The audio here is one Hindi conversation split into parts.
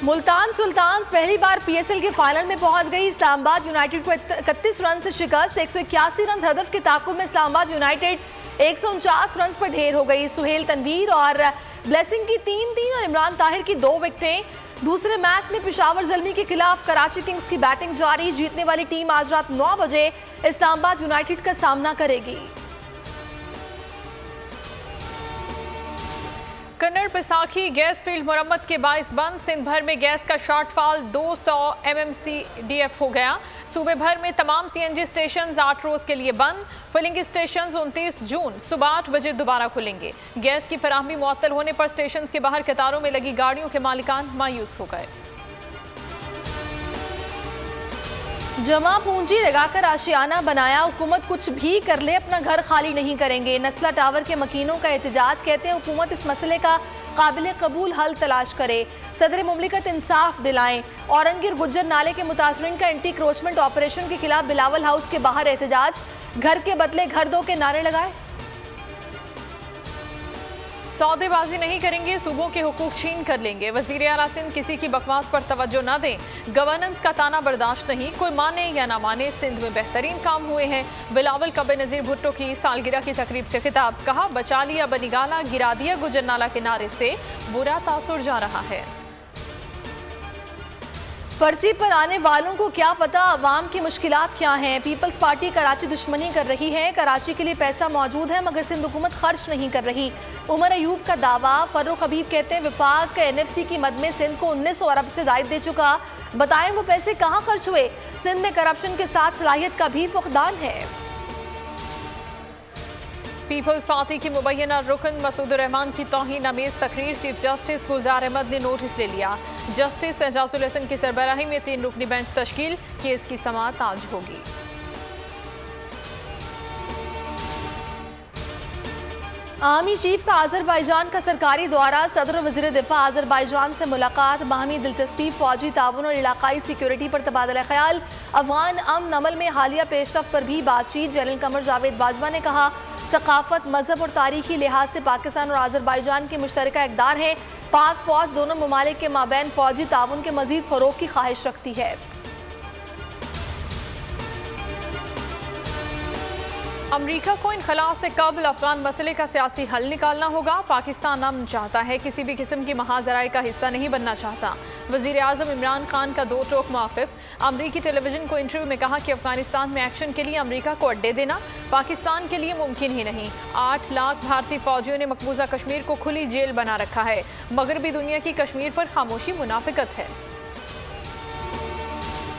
मुल्तान सुल्तान्स पहली बार पीएसएल के फाइनल में पहुंच गई। इस्लामाबाद यूनाइटेड को 31 रन से शिकस्त। 181 रन हदफ के ताकुब में इस्लामाबाद यूनाइटेड 149 रन पर ढेर हो गई। सुहेल तनवीर और ब्लेसिंग की 3-3 और इमरान ताहिर की 2 विकेटें। दूसरे मैच में पेशावर ज़ल्मी के खिलाफ कराची किंग्स की बैटिंग जारी। जीतने वाली टीम आज रात 9 बजे इस्लामाबाद यूनाइटेड का सामना करेगी। कन्नड़ बैसाखी गैस फील्ड मुरम्मत के बाइस बंद। सिंध भर में गैस का शॉर्टफॉल 200 MMCDF हो गया। सूबे भर में तमाम CNG स्टेशन 8 रोज के लिए बंद। फिलिंग स्टेशन 29 जून सुबह 8 बजे दोबारा खुलेंगे। गैस की फराहमी मुअत्तल होने पर स्टेशन के बाहर कतारों में लगी गाड़ियों के मालिकान मायूस हो गए। जमा पूंजी लगाकर आशियाना बनाया, हुकूमत कुछ भी कर ले अपना घर खाली नहीं करेंगे। नस्ला टावर के मकीनों का एहतजाज। कहते हैं हुकूमत इस मसले का काबिल कबूल हल तलाश करे। सदर मुमलिकत इंसाफ दिलाएं। औरंगीर गुज्जर नाले के मुतासरीन का एंटी क्रोचमेंट ऑपरेशन के खिलाफ बिलावल हाउस के बाहर एहतजाज। घर के बदले घर दो के नारे लगाए। सौदेबाजी नहीं करेंगे, सूबों के हुकूक छीन कर लेंगे। वजीर आला सिंध किसी की बकवास पर तवज्जो न दें। गवर्नेंस का ताना बर्दाश्त नहीं, कोई माने या ना माने सिंध में बेहतरीन काम हुए हैं। बिलावल कबे नज़ीर भुट्टो की सालगिरह की तकरीब से खिताब। कहा बचा लिया बनीगाला, गिरा दिया गुजर नाला के नारे से बुरा तासुर जा रहा है। पर्ची पर आने वालों को क्या पता अवाम की मुश्किलात क्या हैं। पीपल्स पार्टी कराची दुश्मनी कर रही है। कराची के लिए पैसा मौजूद है मगर सिंध हुकूमत खर्च नहीं कर रही। उमर अयूब का दावा। फर्रुख हबीब कहते हैं विफाक NFC की मद में सिंध को 1900 अरब से ज़ायद दे चुका। बताएं वो पैसे कहाँ खर्च हुए। सिंध में करप्शन के साथ सलाहियत का भी फुकदान है। पीपल्स पार्टी की मुबैना रुकन मसूद रहमान की तौहीन अमेज तकरीर चीफ जस्टिस गुलजार अहमद ने नोटिस ले लिया। जस्टिस एजाजुल हसन की सरबराही में 3 रुकनी बेंच तश्कील। केस की समाअत आज होगी। आर्मी चीफ का आज़रबाईजान का सरकारी दौरा। सदर वज़ीर दिफा आज़रबाईजान से मुलाकात। बाहमी दिलचस्पी, फौजी ताउन और इलाकाई सिक्योरिटी पर तबादला ख्याल। अफगान अमन अमल में हालिया पेशरफ पर भी बातचीत। जनरल कमर जावेद बाजवा ने कहा सकाफत, मजहब और तारीखी लिहाज से पाकिस्तान और आज़रबाईजान के मुश्तरका इक़दार हैं। पाक फौज दोनों ममालिक के माबैन फौजी ताउन के मजीद फ़रोग़ की ख्वाहिश रखती है। अमरीका को इनखला से कबल अफगान मसले का सियासी हल निकालना होगा। पाकिस्तान अमन चाहता है, किसी भी किस्म की महाजराई का हिस्सा नहीं बनना चाहता। वज़ीर आज़म इमरान खान का 2 टोक मौक़िफ़। अमरीकी टेलीविजन को इंटरव्यू में कहा कि अफगानिस्तान में एक्शन के लिए अमरीका को अड्डे देना पाकिस्तान के लिए मुमकिन ही नहीं। 8 लाख भारतीय फौजियों ने मकबूजा कश्मीर को खुली जेल बना रखा है। मगरबी दुनिया की कश्मीर पर खामोशी मुनाफिकत है।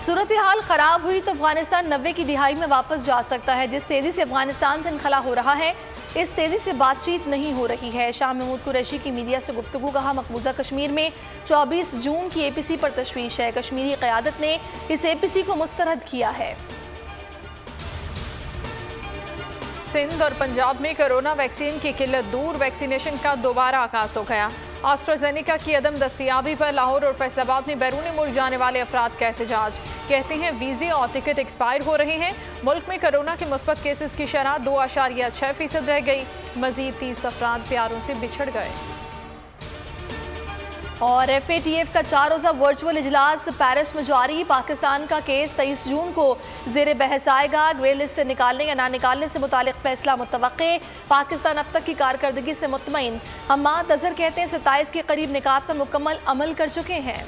सूरत हाल खराब हुई तो अफगानिस्तान 90 की दिहाई में वापस जा सकता है। जिस तेजी से अफगानिस्तान से इनखला हो रहा है इस तेजी से बातचीत नहीं हो रही है। शाह महमूद कुरैशी की मीडिया से गुफ्तगू। कहा मकबूजा कश्मीर में 24 जून की APC पर तशवीश है। कश्मीरी क़यादत ने इस APC को मुस्तरद किया है। सिंध और पंजाब में कोरोना वैक्सीन की किल्लत दूर। वैक्सीनेशन का दोबारा आगाज हो गया। एस्ट्राज़ेनेका की अदम दस्तियाबी पर लाहौर और फैसलाबाद में बैरून मुल्क जाने वाले अफराद का एहतजाज। कहते हैं वीज़े और टिकट एक्सपायर हो रहे हैं। मुल्क में कोरोना के मुस्बत केसेस की शरह 2.6% रह गई। मजीद 30 अफराद प्यारों से बिछड़ गए। और FATF का 4 रोज़ा वर्चुअल इजलास पेरिस में जारी। पाकिस्तान का केस 23 जून को ज़ेर बहस आएगा। ग्रे लिस्ट से निकालने या ना निकालने से मुतालिक फैसला मुतवक्के। पाकिस्तान अब तक की कारकर्दगी से मुतमईन। हम्माद अजहर कहते हैं 27 के करीब निकात पर मुकम्मल अमल कर चुके हैं।